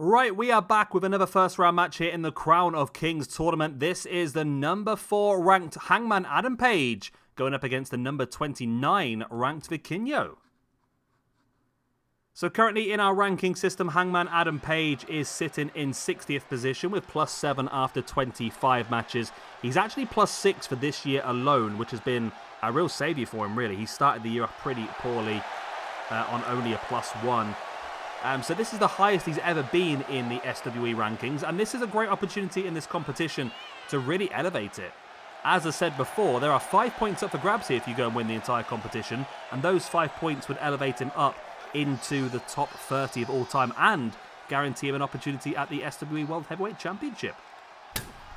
Right, we are back with another first round match here in the Crown of Kings tournament. This is the number 4 ranked Hangman Adam Page going up against the number 29 ranked Vikingo. So currently in our ranking system, Hangman Adam Page is sitting in 60th position with +7 after 25 matches. He's actually +6 for this year alone, which has been a real saviour for him, really. He started the year off pretty poorly on only a +1. So this is the highest he's ever been in the SWE rankings, and this is a great opportunity in this competition to really elevate it. As I said before, there are 5 points up for grabs here if you go and win the entire competition, and those 5 points would elevate him up into the top 30 of all time and guarantee him an opportunity at the SWE World Heavyweight Championship.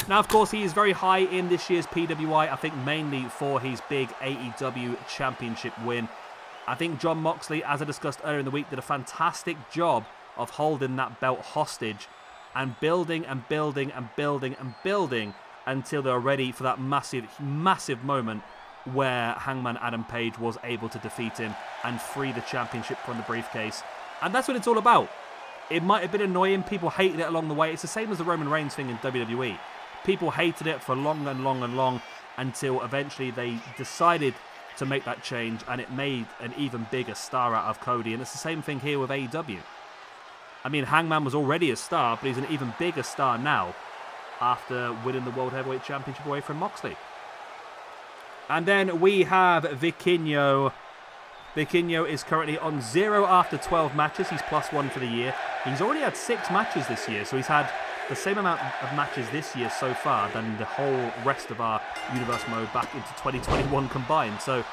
Now, of course, he is very high in this year's PWI, I think mainly for his big AEW Championship win. I think Jon Moxley, as I discussed earlier in the week, did a fantastic job of holding that belt hostage and building and building and building and building until they were ready for that massive, massive moment where Hangman Adam Page was able to defeat him and free the championship from the briefcase. And that's what it's all about. It might have been annoying. People hated it along the way. It's the same as the Roman Reigns thing in WWE. People hated it for long and long and long until eventually they decided to make that change, and it made an even bigger star out of Cody, and it's the same thing here with AEW. I mean, Hangman was already a star, but he's an even bigger star now after winning the World Heavyweight Championship away from Moxley. And then we have Vikingo. Vikingo is currently on 0 after 12 matches. He's +1 for the year. He's already had 6 matches this year, so he's had the same amount of matches this year so far than the whole rest of our Universe mode back into 2021 combined. So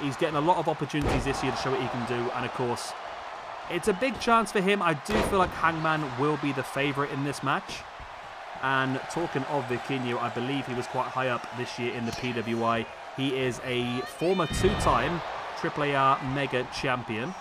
he's getting a lot of opportunities this year to show what he can do. And of course, it's a big chance for him. I do feel like Hangman will be the favourite in this match. And talking of Vikingo, I believe he was quite high up this year in the PWI. He is a former 2-time AAA Mega Champion.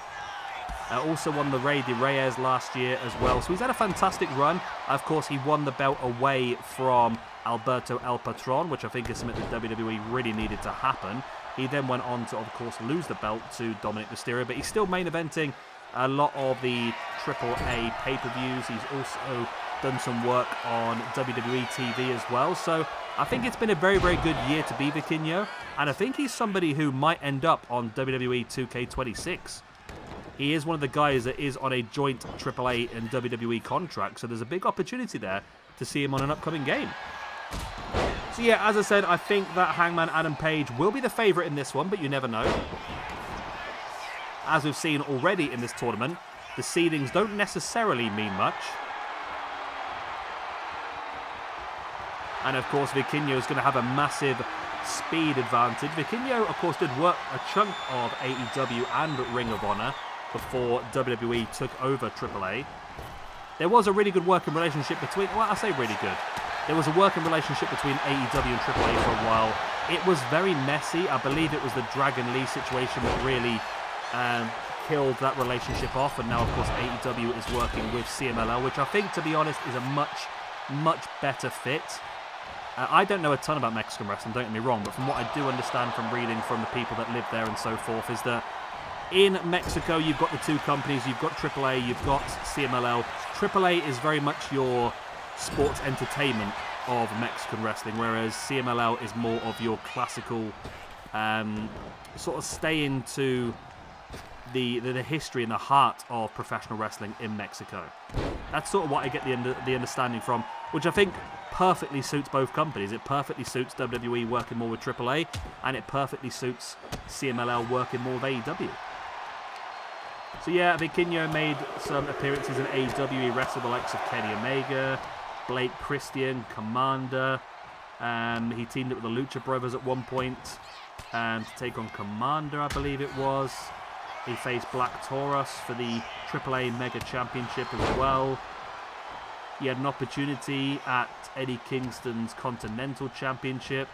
Also won the Rey de Reyes last year as well. So he's had a fantastic run. Of course, he won the belt away from Alberto El Patron, which I think is something that WWE really needed to happen. He then went on to, of course, lose the belt to Dominic Mysterio, but he's still main eventing a lot of the AAA pay-per-views. He's also done some work on WWE TV as well. So I think it's been a very, very good year to be Vikingo. And I think he's somebody who might end up on WWE 2K26. He is one of the guys that is on a joint AAA and WWE contract, so there's a big opportunity there to see him on an upcoming game. So yeah, as I said, I think that Hangman Adam Page will be the favourite in this one, but you never know. As we've seen already in this tournament, the seedings don't necessarily mean much. And of course, Vikingo is going to have a massive speed advantage. Vikingo, of course, did work a chunk of AEW and Ring of Honor before WWE took over AAA. There was a really good working relationship between... Well, I say really good. There was a working relationship between AEW and AAA for a while. It was very messy. I believe it was the Dragon Lee situation that really killed that relationship off. And now, of course, AEW is working with CMLL, which I think, to be honest, is a much, much better fit. I don't know a ton about Mexican wrestling, don't get me wrong, but from what I do understand from reading from the people that live there and so forth, is that in Mexico, you've got the two companies. You've got AAA, you've got CMLL. AAA is very much your sports entertainment of Mexican wrestling, whereas CMLL is more of your classical, sort of staying to the history and the heart of professional wrestling in Mexico. That's sort of what I get the understanding from, which I think perfectly suits both companies. It perfectly suits WWE working more with AAA, and it perfectly suits CMLL working more with AEW. So yeah, Vikingo made some appearances in AEW. He wrestled the likes of Kenny Omega, Blake Christian, Commander. He teamed up with the Lucha Brothers at one point to take on Commander, I believe it was. He faced Black Taurus for the AAA Mega Championship as well. He had an opportunity at Eddie Kingston's Continental Championship.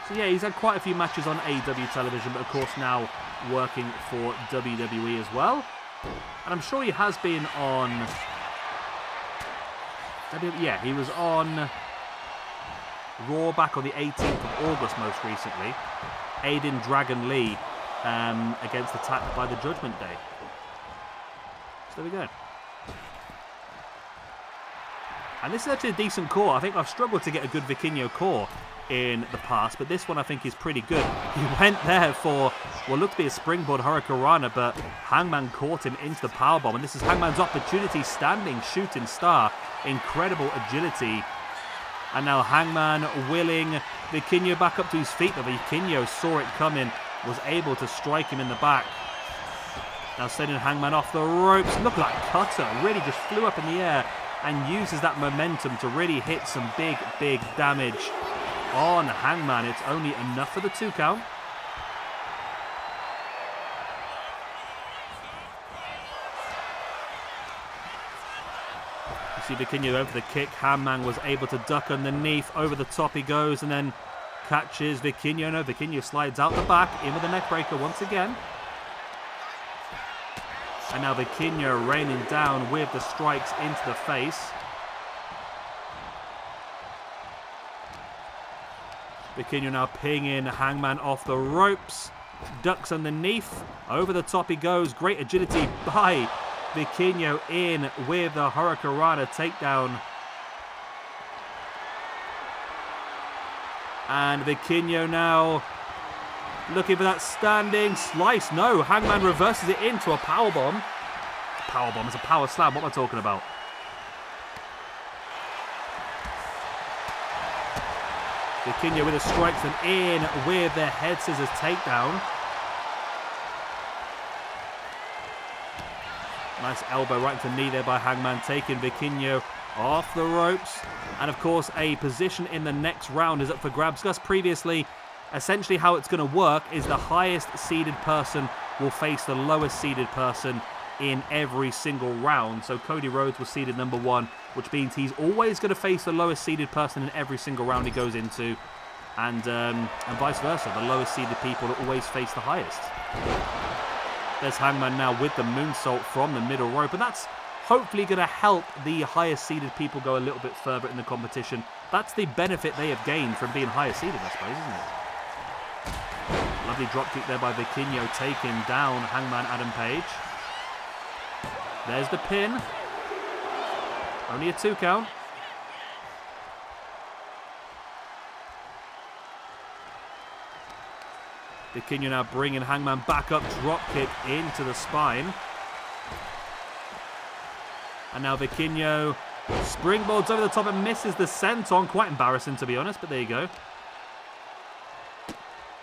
So yeah, he's had quite a few matches on AEW television, but of course now working for WWE as well. And I'm sure he has been on... Yeah, he was on Raw back on the 18th of August most recently, aiding Dragon Lee against Attack by the Judgment Day. So there we go. And this is actually a decent core. I think I've struggled to get a good Vikingo core in the past, but this one I think is pretty good. He went there for what looked to be a springboard hurricanrana, but Hangman caught him into the powerbomb, and this is Hangman's opportunity, standing shooting star, incredible agility. And now Hangman willing Vikingo back up to his feet, but Vikingo saw it coming, was able to strike him in the back. Now sending Hangman off the ropes. Look at that cutter, really just flew up in the air and uses that momentum to really hit some big damage on Hangman. It's only enough for the 2 count. You see Vikingo over the kick. Hangman was able to duck underneath. Over the top he goes and then catches Vikingo. No, Vikingo slides out the back, in with the neck breaker once again. And now Vikingo raining down with the strikes into the face. Vikingo now pinging Hangman off the ropes. Ducks underneath. Over the top he goes. Great agility by Vikingo in with the hurricanrana takedown. And Vikingo now looking for that standing slice. No, Hangman reverses it into a powerbomb. Powerbomb is a power slam. What am I talking about? Vikingo with the strikes and in with the head scissors takedown. Nice elbow right into the knee there by Hangman, taking Vikingo off the ropes. And of course, a position in the next round is up for grabs. Discussed previously, essentially how it's going to work is the highest seeded person will face the lowest seeded person in every single round. So Cody Rhodes was seeded number 1, which means he's always going to face the lowest seeded person in every single round he goes into. And vice versa, the lowest seeded people will always face the highest. There's Hangman now with the moonsault from the middle rope, and that's hopefully going to help the highest seeded people go a little bit further in the competition. That's the benefit they have gained from being higher seeded, I suppose, isn't it? Lovely dropkick there by Vikingo, taking down Hangman Adam Page. There's the pin. Only a 2 count. Vikingo now bringing Hangman back up, dropkick into the spine. And now Vikingo springboards over the top and misses the senton. Quite embarrassing, to be honest, but there you go.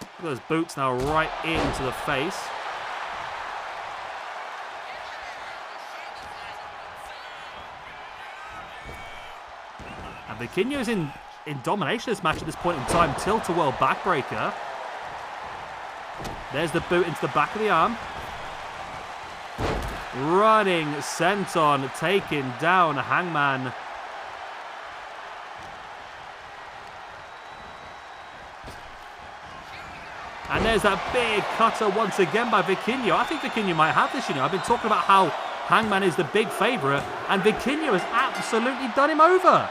Look at those boots now right into the face. And Vikingo's in domination of this match at this point in time. Tilt-a-whirl backbreaker. There's the boot into the back of the arm. Running senton, taking down Hangman. And there's that big cutter once again by Vikingo. I think Vikingo might have this, you know. I've been talking about how Hangman is the big favourite, and Vikingo has absolutely done him over.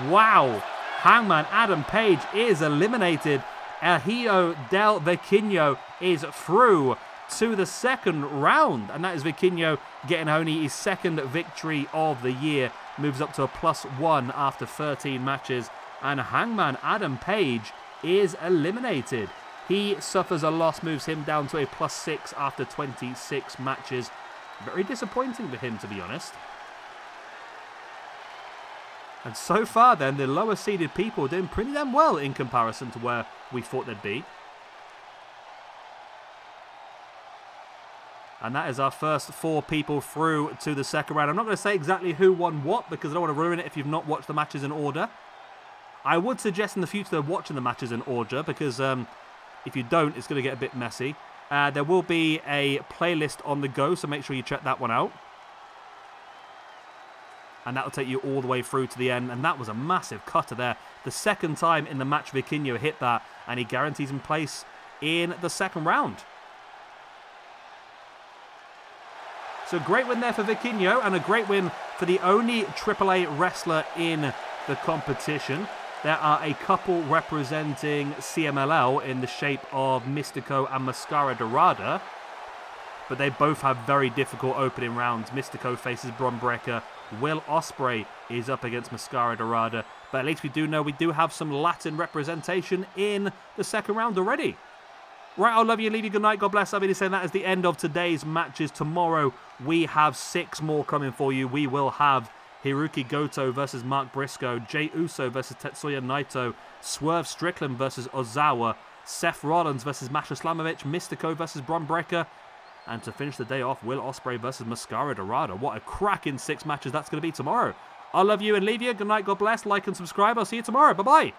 Wow. Hangman Adam Page is eliminated. Hijo del Vikingo is through to the second round. And that is Vikingo getting only his second victory of the year. Moves up to a +1 after 13 matches. And Hangman Adam Page is eliminated. He suffers a loss, moves him down to a +6 after 26 matches. Very disappointing for him, to be honest. And so far then, the lower seeded people are doing pretty damn well in comparison to where we thought they'd be. And that is our first 4 people through to the second round. I'm not going to say exactly who won what, because I don't want to ruin it if you've not watched the matches in order. I would suggest in the future they're watching the matches in order, because if you don't, it's going to get a bit messy. There will be a playlist on the go, so make sure you check that one out. And that will take you all the way through to the end. And that was a massive cutter there. The second time in the match Vikingo hit that, and he guarantees him place in the second round. So great win there for Vikingo, and a great win for the only AAA wrestler in the competition. There are a couple representing CMLL in the shape of Mystico and Mascara Dorada, but they both have very difficult opening rounds. Mystico faces Bron Breakker Will Ospreay is up against Mascara Dorada. But at least we do know we do have some Latin representation in the second round already. Right, I'll love you, leave you good night, God bless. I'll be saying that is the end of today's matches. Tomorrow we have 6 more coming for you. We will have Hiroki Goto versus Mark Briscoe, Jey Uso versus Tetsuya Naito, Swerve Strickland versus Ozawa, Seth Rollins versus Masha Slamovich, Mystico versus Bron Breakker, and to finish the day off, Will Ospreay versus Mascara Dorada. What a cracking 6 matches that's going to be tomorrow. I'll love you and leave you. Good night, God bless. Like and subscribe. I'll see you tomorrow. Bye-bye.